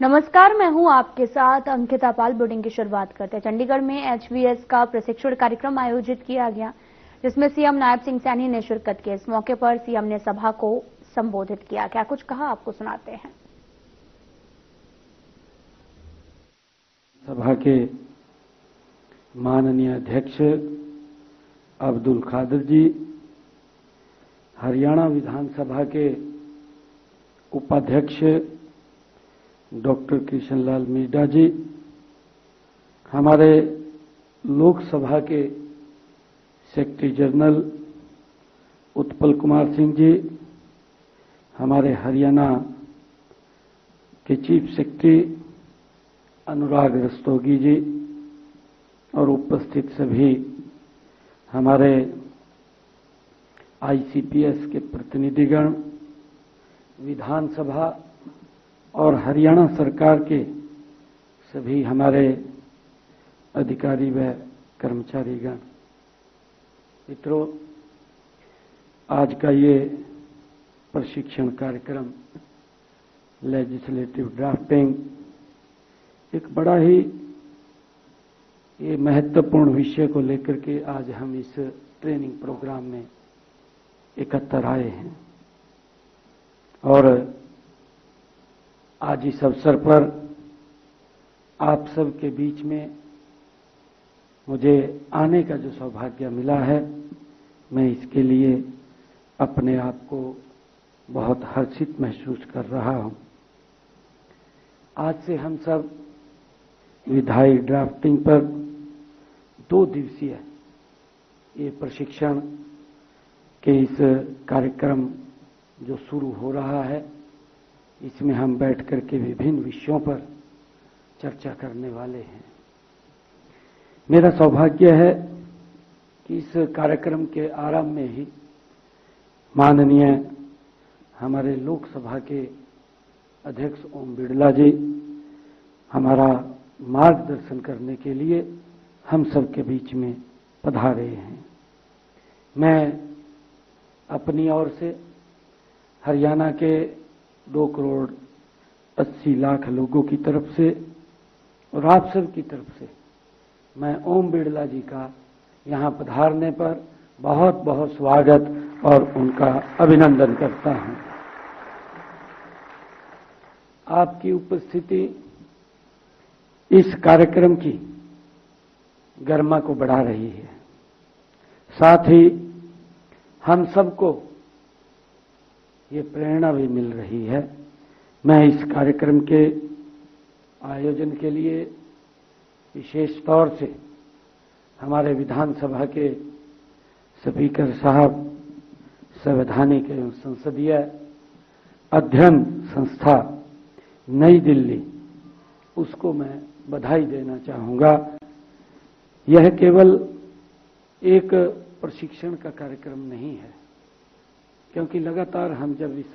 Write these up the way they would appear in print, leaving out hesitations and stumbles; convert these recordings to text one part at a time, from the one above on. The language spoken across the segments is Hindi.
नमस्कार, मैं हूं आपके साथ अंकिता पाल। बुलेटिन की शुरुआत करते हैं। चंडीगढ़ में एचवीएस का प्रशिक्षण कार्यक्रम आयोजित किया गया, जिसमें सीएम नायब सिंह सैनी ने शिरकत की। इस मौके पर सीएम ने सभा को संबोधित किया। क्या कुछ कहा, आपको सुनाते हैं। सभा के माननीय अध्यक्ष अब्दुल कादिर जी, हरियाणा विधानसभा के उपाध्यक्ष डॉक्टर कृष्णलाल मीडा जी, हमारे लोकसभा के सेक्रेटरी जनरल उत्पल कुमार सिंह जी, हमारे हरियाणा के चीफ सेक्रेटरी अनुराग रस्तोगी जी और उपस्थित सभी हमारे आईसीपीएस के प्रतिनिधिगण, विधानसभा और हरियाणा सरकार के सभी हमारे अधिकारी व कर्मचारीगण, मित्रों, आज का ये प्रशिक्षण कार्यक्रम लेजिस्लेटिव ड्राफ्टिंग एक बड़ा ही ये महत्वपूर्ण विषय को लेकर के आज हम इस ट्रेनिंग प्रोग्राम में एकत्र आए हैं। और आज इस अवसर पर आप सब के बीच में मुझे आने का जो सौभाग्य मिला है, मैं इसके लिए अपने आप को बहुत हर्षित महसूस कर रहा हूं। आज से हम सब विधायी ड्राफ्टिंग पर 2 दिवसीय ये प्रशिक्षण के इस कार्यक्रम जो शुरू हो रहा है, इसमें हम बैठ करके विभिन्न विषयों पर चर्चा करने वाले हैं। मेरा सौभाग्य है कि इस कार्यक्रम के आरंभ में ही माननीय हमारे लोकसभा के अध्यक्ष ओम बिड़ला जी हमारा मार्गदर्शन करने के लिए हम सब के बीच में पधारे हैं। मैं अपनी ओर से हरियाणा के 2 करोड़ 80 लाख लोगों की तरफ से और आप सब की तरफ से मैं ओम बिड़ला जी का यहाँ पधारने पर बहुत बहुत स्वागत और उनका अभिनंदन करता हूँ। आपकी उपस्थिति इस कार्यक्रम की गरिमा को बढ़ा रही है, साथ ही हम सबको ये प्रेरणा भी मिल रही है। मैं इस कार्यक्रम के आयोजन के लिए विशेष तौर से हमारे विधानसभा के स्पीकर साहब, संवैधानिक एवं संसदीय अध्ययन संस्था नई दिल्ली, उसको मैं बधाई देना चाहूँगा। यह केवल एक प्रशिक्षण का कार्यक्रम नहीं है, क्योंकि लगातार हम जब इस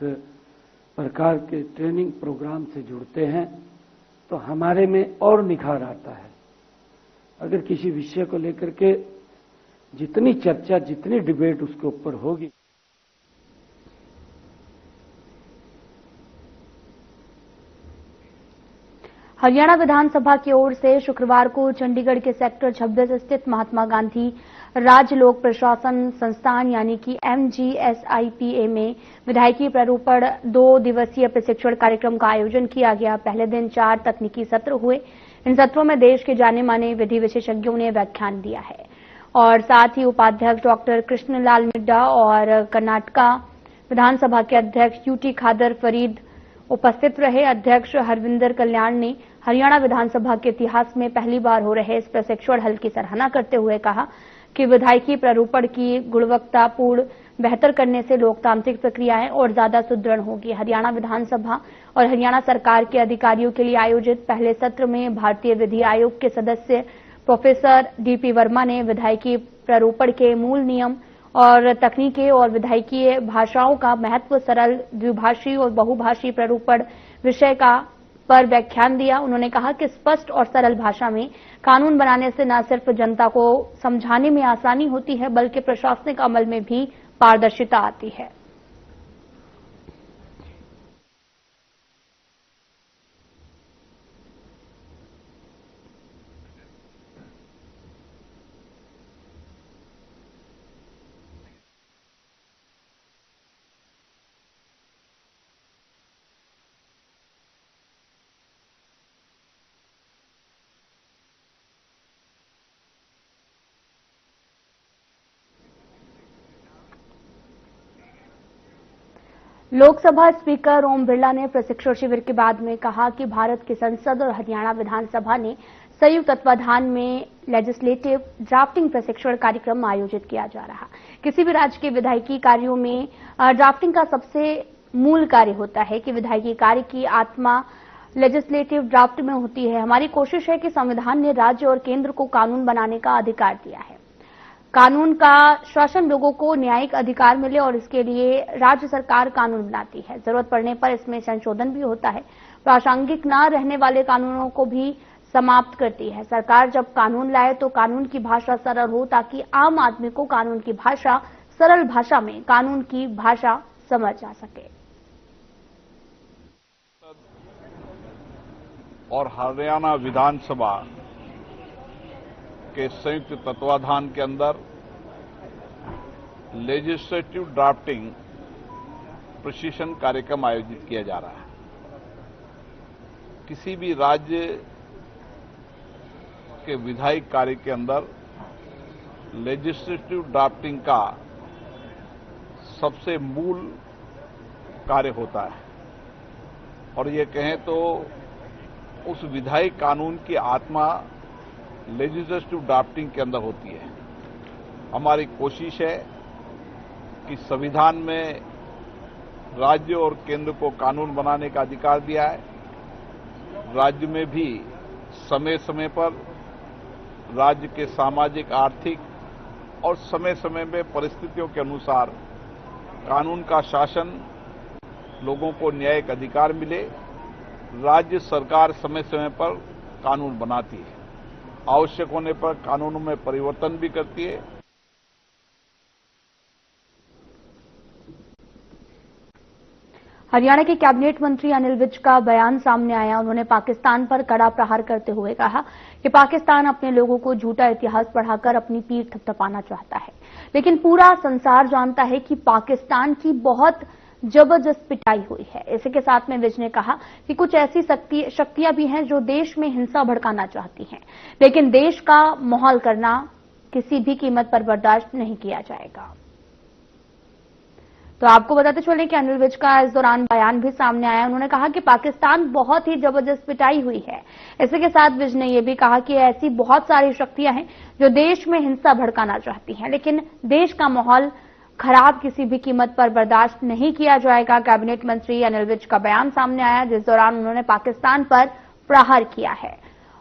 प्रकार के ट्रेनिंग प्रोग्राम से जुड़ते हैं तो हमारे में और निखार आता है। अगर किसी विषय को लेकर के जितनी चर्चा, जितनी डिबेट उसके ऊपर होगी, हरियाणा विधानसभा की ओर से शुक्रवार को चंडीगढ़ के सेक्टर 26 स्थित महात्मा गांधी राज्य लोक प्रशासन संस्थान यानी कि MGSIPA में विधायकी प्रारूपण 2 दिवसीय प्रशिक्षण कार्यक्रम का आयोजन किया गया। पहले दिन 4 तकनीकी सत्र हुए। इन सत्रों में देश के जाने माने विधि विशेषज्ञों ने व्याख्यान दिया है और साथ ही उपाध्यक्ष डॉक्टर कृष्णलाल मिड्डा और कर्नाटका विधानसभा के अध्यक्ष UT खादर फरीद उपस्थित रहे। अध्यक्ष हरविंदर कल्याण ने हरियाणा विधानसभा के इतिहास में पहली बार हो रहे इस प्रशिक्षण हल की सराहना करते हुए कहा कि विधायकी प्रारूपण की गुणवत्तापूर्ण बेहतर करने से लोकतांत्रिक प्रक्रियाएं और ज्यादा सुदृढ़ होगी। हरियाणा विधानसभा और हरियाणा सरकार के अधिकारियों के लिए आयोजित पहले सत्र में भारतीय विधि आयोग के सदस्य प्रोफेसर DP वर्मा ने विधायकी प्रारूपण के मूल नियम और तकनीकें और विधायकीय भाषाओं का महत्व, सरल, द्विभाषी और बहुभाषी प्रारूपण विषय पर व्याख्यान दिया। उन्होंने कहा कि स्पष्ट और सरल भाषा में कानून बनाने से न सिर्फ जनता को समझाने में आसानी होती है, बल्कि प्रशासनिक अमल में भी पारदर्शिता आती है। लोकसभा स्पीकर ओम बिरला ने प्रशिक्षण शिविर के बाद में कहा कि भारत की संसद और हरियाणा विधानसभा ने संयुक्त तत्वाधान में लेजिस्लेटिव ड्राफ्टिंग प्रशिक्षण कार्यक्रम आयोजित किया जा रहा। किसी भी राज्य के विधायिकी कार्यों में ड्राफ्टिंग का सबसे मूल कार्य होता है कि विधायिकी कार्य की आत्मा लेजिस्लेटिव ड्राफ्ट में होती है। हमारी कोशिश है कि संविधान ने राज्य और केंद्र को कानून बनाने का अधिकार दिया है। कानून का शासन लोगों को न्यायिक अधिकार मिले और इसके लिए राज्य सरकार कानून बनाती है। जरूरत पड़ने पर इसमें संशोधन भी होता है। प्रासंगिक न रहने वाले कानूनों को भी समाप्त करती है। सरकार जब कानून लाए तो कानून की भाषा सरल हो ताकि आम आदमी को कानून की भाषा सरल भाषा में कानून की भाषा समझ आ सके। और हरियाणा विधानसभा के संयुक्त तत्वाधान के अंदर लेजिस्लेटिव ड्राफ्टिंग प्रशिक्षण कार्यक्रम आयोजित किया जा रहा है। किसी भी राज्य के विधायिक कार्य के अंदर लेजिस्लेटिव ड्राफ्टिंग का सबसे मूल कार्य होता है और ये कहें तो उस विधायिक कानून की आत्मा लेजिस्लेटिव ड्राफ्टिंग के अंदर होती है। हमारी कोशिश है कि संविधान में राज्य और केंद्र को कानून बनाने का अधिकार दिया है। राज्य में भी समय समय पर राज्य के सामाजिक आर्थिक और समय समय में परिस्थितियों के अनुसार कानून का शासन लोगों को न्यायिक अधिकार मिले। राज्य सरकार समय समय पर कानून बनाती है, आवश्यक होने पर कानूनों में परिवर्तन भी करती है। हरियाणा के कैबिनेट मंत्री अनिल विज का बयान सामने आया। उन्होंने पाकिस्तान पर कड़ा प्रहार करते हुए कहा कि पाकिस्तान अपने लोगों को झूठा इतिहास पढ़ाकर अपनी पीठ थपथपाना चाहता है, लेकिन पूरा संसार जानता है कि पाकिस्तान की बहुत जबरदस्त पिटाई हुई है। इसी के साथ में विज ने कहा कि कुछ ऐसी शक्तियां भी हैं जो देश में हिंसा भड़काना चाहती हैं, लेकिन देश का माहौल करना किसी भी कीमत पर बर्दाश्त नहीं किया जाएगा। तो आपको बताते चले कि अनिल विज का इस दौरान बयान भी सामने आया। उन्होंने कहा कि पाकिस्तान बहुत ही जबरदस्त पिटाई हुई है। इसी के साथ विज ने यह भी कहा कि ऐसी बहुत सारी शक्तियां हैं जो देश में हिंसा भड़काना चाहती हैं, लेकिन देश का माहौल खराब किसी भी कीमत पर बर्दाश्त नहीं किया जाएगा। कैबिनेट मंत्री अनिल विज का बयान सामने आया जिस दौरान उन्होंने पाकिस्तान पर प्रहार किया है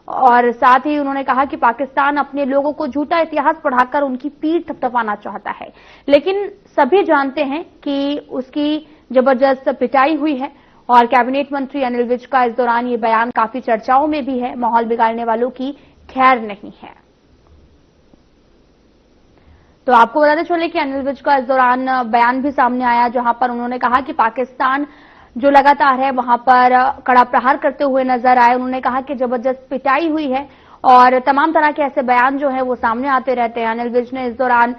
और साथ ही उन्होंने कहा कि पाकिस्तान अपने लोगों को झूठा इतिहास पढ़ाकर उनकी पीठ थपथपाना चाहता है, लेकिन सभी जानते हैं कि उसकी जबरदस्त पिटाई हुई है। और कैबिनेट मंत्री अनिल विज का इस दौरान ये बयान काफी चर्चाओं में भी है। माहौल बिगाड़ने वालों की खैर नहीं है। तो आपको बताते चले कि अनिल विज का इस दौरान बयान भी सामने आया जहां पर उन्होंने कहा कि पाकिस्तान जो लगातार है वहां पर कड़ा प्रहार करते हुए नजर आए। उन्होंने कहा कि जबरदस्त पिटाई हुई है और तमाम तरह के ऐसे बयान जो है वो सामने आते रहते हैं। अनिल विज ने इस दौरान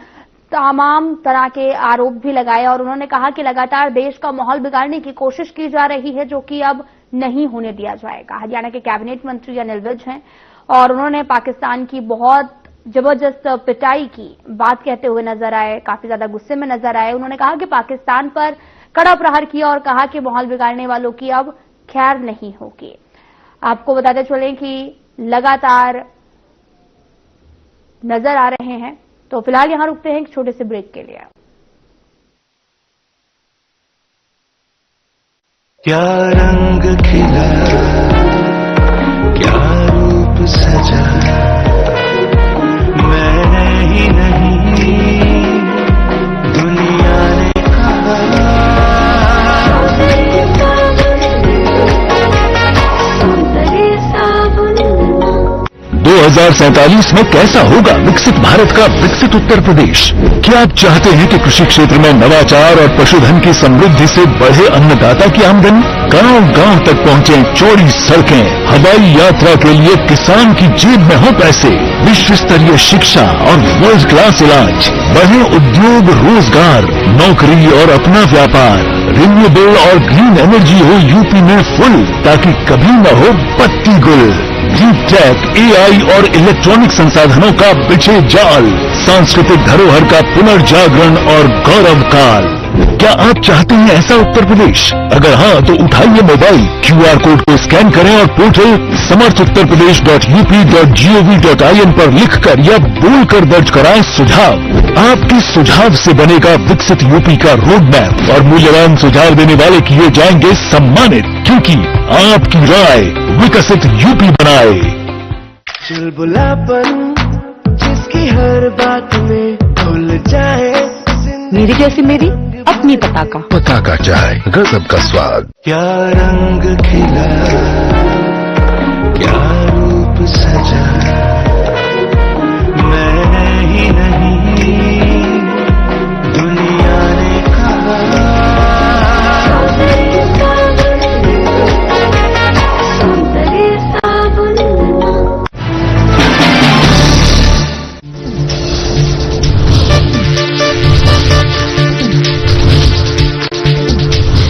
तमाम तरह के आरोप भी लगाए और उन्होंने कहा कि लगातार देश का माहौल बिगाड़ने की कोशिश की जा रही है, जो कि अब नहीं होने दिया जाएगा। हरियाणा के कैबिनेट मंत्री अनिल विज हैं और उन्होंने पाकिस्तान की बहुत जबरदस्त पिटाई की बात कहते हुए नजर आए, काफी ज्यादा गुस्से में नजर आए। उन्होंने कहा कि पाकिस्तान पर कड़ा प्रहार किया और कहा कि माहौल बिगाड़ने वालों की अब खैर नहीं होगी। आपको बताते चलें कि लगातार नजर आ रहे हैं। तो फिलहाल यहां रुकते हैं एक छोटे से ब्रेक के लिए। क्या रंग खिला, क्या रूप सजा, मैंने ही नहीं दुनिया ने कहा। 2047 में कैसा होगा विकसित भारत का विकसित उत्तर प्रदेश? क्या आप चाहते हैं कि कृषि क्षेत्र में नवाचार और पशुधन की समृद्धि से बढ़े अन्नदाता की आमदनी? गांव-गांव तक पहुंचे चौड़ी सड़कें, हवाई यात्रा के लिए किसान की जेब में हो पैसे, विश्व स्तरीय शिक्षा और वर्ल्ड क्लास इलाज, बढ़े उद्योग, रोजगार, नौकरी और अपना व्यापार, रिन्यूएबल और ग्रीन एनर्जी हो यूपी में फुल, ताकि कभी न हो पत्ती गुल। डीप टेक, एआई और इलेक्ट्रॉनिक संसाधनों का बिछे जाल, सांस्कृतिक धरोहर का पुनर्जागरण और गौरव काल। क्या आप चाहते हैं ऐसा उत्तर प्रदेश? अगर हाँ तो उठाइए मोबाइल, QR कोड को स्कैन करें और पोर्टल samarthuttarpradesh.up.gov.in पर लिखकर या बोलकर दर्ज कराएं सुझाव। आपके सुझाव से बनेगा विकसित यूपी का रोड मैप और मूल्यवान सुझाव देने वाले किए जाएंगे सम्मानित, क्योंकि आपकी राय विकसित यूपी बनाए। चुलबुलापन जिसकी हर बात में भूल जाए, मेरी जैसी मेरी अपनी पताका। पताका चाय, गजब का स्वाद। क्या रंग खिला, क्या रूप सजा, मैंने ही नहीं दुनिया ने कहा।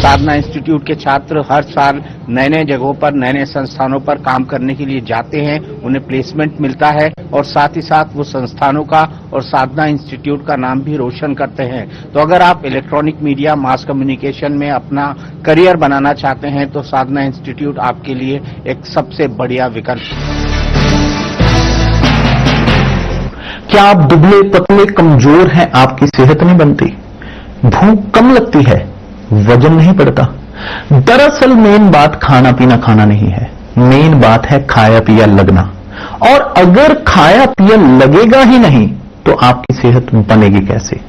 साधना इंस्टीट्यूट के छात्र हर साल नए नए जगहों पर, नए नए संस्थानों पर काम करने के लिए जाते हैं, उन्हें प्लेसमेंट मिलता है और साथ ही साथ वो संस्थानों का और साधना इंस्टीट्यूट का नाम भी रोशन करते हैं। तो अगर आप इलेक्ट्रॉनिक मीडिया, मास कम्युनिकेशन में अपना करियर बनाना चाहते हैं तो साधना इंस्टीट्यूट आपके लिए एक सबसे बढ़िया विकल्प है। क्या आप दुबले पतले कमजोर हैं, आपकी सेहत नहीं बनती, भूख कम लगती है, वजन नहीं बढ़ता? दरअसल मेन बात खाना पीना नहीं है, मेन बात है खाया पिया लगना। और अगर खाया पिया लगेगा ही नहीं तो आपकी सेहत बनेगी कैसे?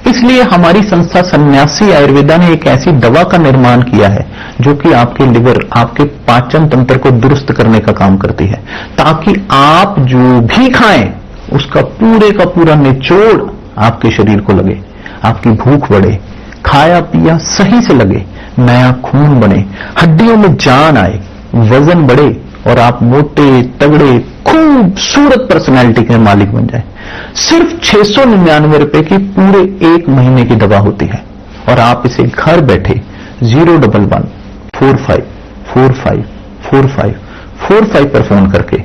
इसलिए हमारी संस्था सन्यासी आयुर्वेदा ने एक ऐसी दवा का निर्माण किया है जो कि आपके लिवर, आपके पाचन तंत्र को दुरुस्त करने का काम करती है, ताकि आप जो भी खाएं उसका पूरे का पूरा निचोड़ आपके शरीर को लगे, आपकी भूख बढ़े, खाया पिया सही से लगे, नया खून बने, हड्डियों में जान आए, वजन बढ़े और आप मोटे तगड़े खूबसूरत पर्सनैलिटी के मालिक बन जाए। सिर्फ 699 रुपए की पूरे 1 महीने की दवा होती है और आप इसे घर बैठे 01145454545 पर फोन करके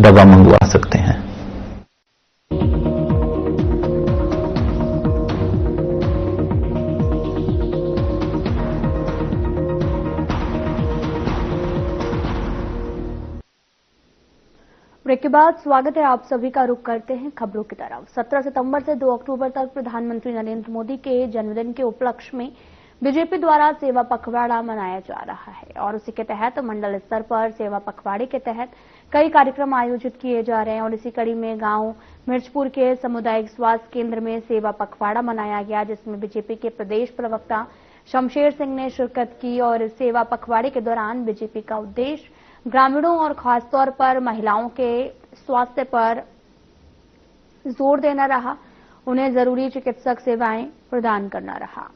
दवा मंगवा सकते हैं। ब्रेक के बाद स्वागत है आप सभी का। रुख करते हैं खबरों की तरफ। 17 सितंबर से 2 अक्टूबर तक प्रधानमंत्री नरेंद्र मोदी के जन्मदिन के उपलक्ष्य में बीजेपी द्वारा सेवा पखवाड़ा मनाया जा रहा है और उसी के तहत मंडल स्तर पर सेवा पखवाड़े के तहत कई कार्यक्रम आयोजित किए जा रहे हैं। और इसी कड़ी में गांव मिर्चपुर के सामुदायिक स्वास्थ्य केंद्र में सेवा पखवाड़ा मनाया गया, जिसमें बीजेपी के प्रदेश प्रवक्ता शमशेर सिंह ने शिरकत की। और सेवा पखवाड़े के दौरान बीजेपी का उद्देश्य ग्रामीणों और खासतौर पर महिलाओं के स्वास्थ्य पर जोर देना रहा, उन्हें जरूरी चिकित्सक सेवाएं प्रदान करना रहा।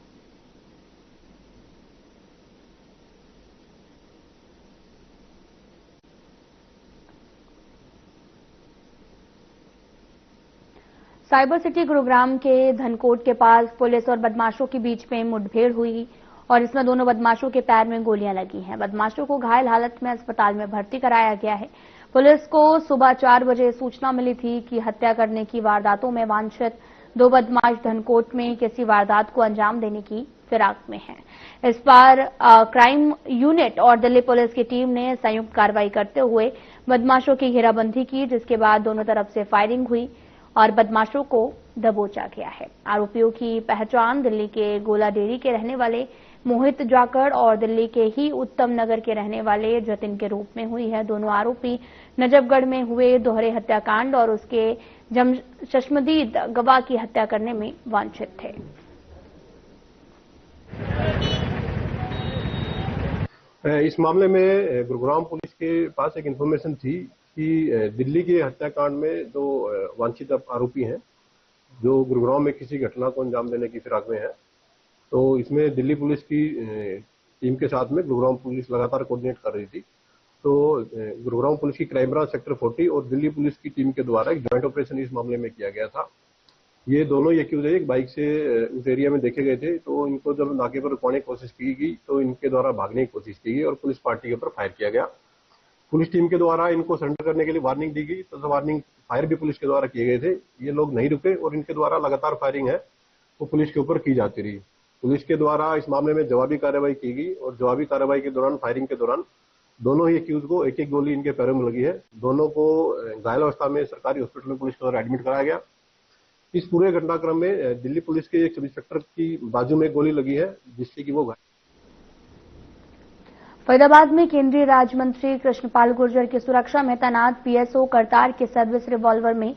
साइबर सिटी गुरुग्राम के धनकोट के पास पुलिस और बदमाशों के बीच में मुठभेड़ हुई और इसमें दोनों बदमाशों के पैर में गोलियां लगी हैं। बदमाशों को घायल हालत में अस्पताल में भर्ती कराया गया है। पुलिस को सुबह 4 बजे सूचना मिली थी कि हत्या करने की वारदातों में वांछित 2 बदमाश धनकोट में किसी वारदात को अंजाम देने की फिराक में हैं। इस बार क्राइम यूनिट और दिल्ली पुलिस की टीम ने संयुक्त कार्रवाई करते हुए बदमाशों की घेराबंदी की, जिसके बाद दोनों तरफ से फायरिंग हुई और बदमाशों को दबोचा गया है। आरोपियों की पहचान दिल्ली के गोला डेरी के रहने वाले मोहित जाकड़ और दिल्ली के ही उत्तम नगर के रहने वाले जतिन के रूप में हुई है। दोनों आरोपी नजफगढ़ में हुए दोहरे हत्याकांड और उसके चश्मदीद गवाह की हत्या करने में वांछित थे। इस मामले में गुरुग्राम पुलिस के पास एक इन्फॉर्मेशन थी कि दिल्ली के हत्याकांड में 2 वांछित आरोपी हैं जो गुरुग्राम में किसी घटना को अंजाम देने की फिराक में है। तो इसमें दिल्ली पुलिस की टीम के साथ में गुरुग्राम पुलिस लगातार कोऑर्डिनेट कर रही थी। तो गुरुग्राम पुलिस की क्राइम ब्रांच सेक्टर 40 और दिल्ली पुलिस की टीम के द्वारा एक ज्वाइंट ऑपरेशन इस मामले में किया गया था। ये दोनों एक्यूज एक बाइक से उस एरिया में देखे गए थे, तो इनको जब नाके पर रुकवाने की कोशिश की गई तो इनके द्वारा भागने की कोशिश की गई और पुलिस पार्टी के ऊपर फायर किया गया। पुलिस टीम के द्वारा इनको सरेंडर करने के लिए वार्निंग दी गई, तो वार्निंग फायर भी पुलिस के द्वारा किए गए थे। ये लोग नहीं रुके और इनके द्वारा लगातार फायरिंग है वो पुलिस के ऊपर की जाती रही। पुलिस के द्वारा इस मामले में जवाबी कार्रवाई की गई और जवाबी कार्रवाई के दौरान फायरिंग के दौरान दोनों ही एक्यूज को एक एक गोली इनके पैरों में लगी है। दोनों को घायल अवस्था में सरकारी हॉस्पिटल में पुलिस द्वारा एडमिट कराया गया। इस पूरे घटनाक्रम में दिल्ली पुलिस के एक सब इंस्पेक्टर की बाजू में गोली लगी है, जिससे कि वो घायल। फरीदाबाद में केंद्रीय राज्य मंत्री कृष्णपाल गुर्जर की सुरक्षा में तैनात पीएसओ करतार के सर्विस रिवॉल्वर में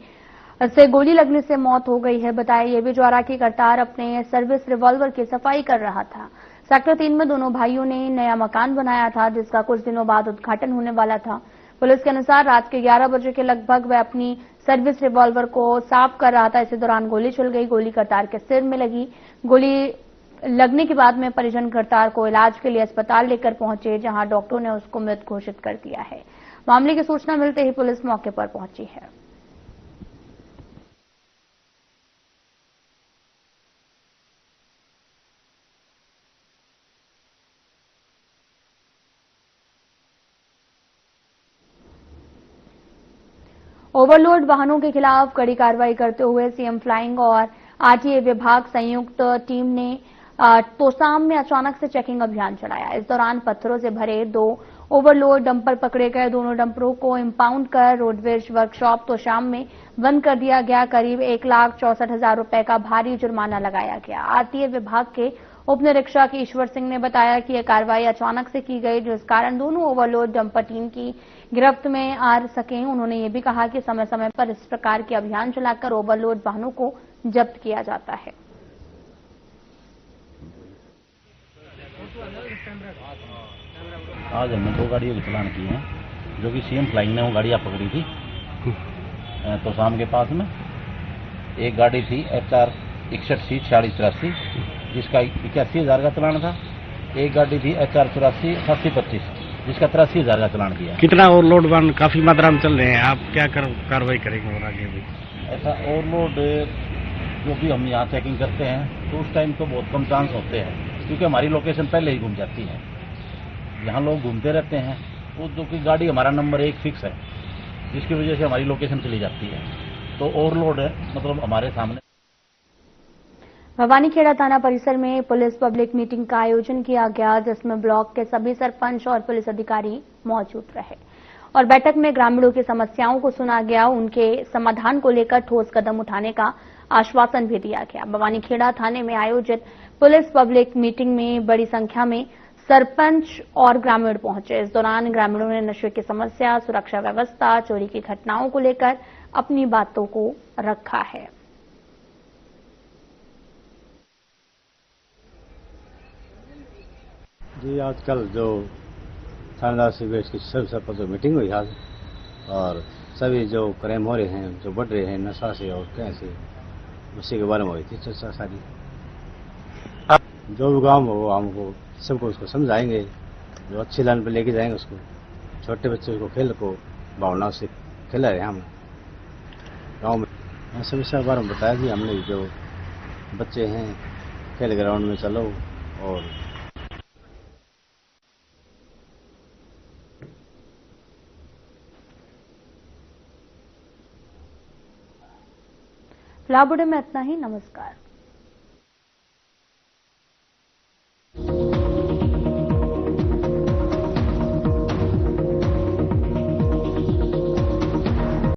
से गोली लगने से मौत हो गई है। बताया ये भी जा रहा कि करतार अपने सर्विस रिवॉल्वर की सफाई कर रहा था। सेक्टर 3 में दोनों भाइयों ने नया मकान बनाया था, जिसका कुछ दिनों बाद उद्घाटन होने वाला था। पुलिस के अनुसार रात के 11 बजे के लगभग वह अपनी सर्विस रिवॉल्वर को साफ कर रहा था। इसी दौरान गोली चल गई। गोली करतार के सिर में लगी। गोली लगने के बाद में परिजन करतार को इलाज के लिए अस्पताल लेकर पहुंचे, जहां डॉक्टरों ने उसको मृत घोषित कर दिया है। मामले की सूचना मिलते ही पुलिस मौके पर पहुंची है। ओवरलोड वाहनों के खिलाफ कड़ी कार्रवाई करते हुए सीएम फ्लाइंग और आरटीए विभाग संयुक्त टीम ने तोसाम में अचानक से चेकिंग अभियान चलाया। इस दौरान पत्थरों से भरे 2 ओवरलोड डंपर पकड़े गए। दोनों डंपरों को इंपाउंड कर रोडवेज वर्कशॉप तोशाम में बंद कर दिया गया। करीब 1,64,000 रुपए का भारी जुर्माना लगाया गया। आरटीए विभाग के उप निरीक्षक ईश्वर सिंह ने बताया कि यह कार्रवाई अचानक से की गई, जिस कारण दोनों ओवरलोड डंपर टीम की गिरफ्त में आ सके। उन्होंने ये भी कहा कि समय समय पर इस प्रकार के अभियान चलाकर ओवरलोड वाहनों को जब्त किया जाता है। आज हमने 2 गाड़ियों के चालान किए हैं, जो कि सीएम फ्लाइंग ने वो गाड़ियां पकड़ी थी तो शाम के पास में। एक गाड़ी थी HR 61C 4683, जिसका 81,000 का चालान था। एक गाड़ी थी HR 84 8825, जिसका 83,000 का चालान किया। कितना ओवरलोड वाहन काफी मात्रा में चल रहे हैं, आप क्या कार्रवाई करेंगे और आगे भी? ऐसा ओवरलोड जो भी हम यहाँ चेकिंग करते हैं तो उस टाइम तो बहुत कम चांस होते हैं, क्योंकि हमारी लोकेशन पहले ही घूम जाती है। यहाँ लोग घूमते रहते हैं, तो जो कि गाड़ी हमारा नंबर 1 फिक्स है, जिसकी वजह से हमारी लोकेशन चली जाती है। तो ओवरलोड है मतलब हमारे सामने। भवानीखेड़ा थाना परिसर में पुलिस पब्लिक मीटिंग का आयोजन किया गया, जिसमें ब्लॉक के सभी सरपंच और पुलिस अधिकारी मौजूद रहे और बैठक में ग्रामीणों की समस्याओं को सुना गया। उनके समाधान को लेकर ठोस कदम उठाने का आश्वासन भी दिया गया। भवानीखेड़ा थाने में आयोजित पुलिस पब्लिक मीटिंग में बड़ी संख्या में सरपंच और ग्रामीण पहुंचे। इस दौरान ग्रामीणों ने नशे की समस्या, सुरक्षा व्यवस्था, चोरी की घटनाओं को लेकर अपनी बातों को रखा है। जी, आजकल जो थानेदार शिविर की सब मीटिंग हुई आज, और सभी जो क्राइम हो रहे हैं, जो बढ़ रहे हैं नशा से और कैसे, उसी के बारे में हुई थी चर्चा सारी। जो भी गाँव हो हमको सबको उसको समझाएंगे, जो अच्छी लाइन पे लेके जाएंगे उसको। छोटे बच्चे को खेल को भावना से खेला है हम गाँव में। समस्या के बारे में बताया कि हमने जो बच्चे हैं खेल ग्राउंड में चलो और फिलहाल बुलेटिन में इतना ही। नमस्कार।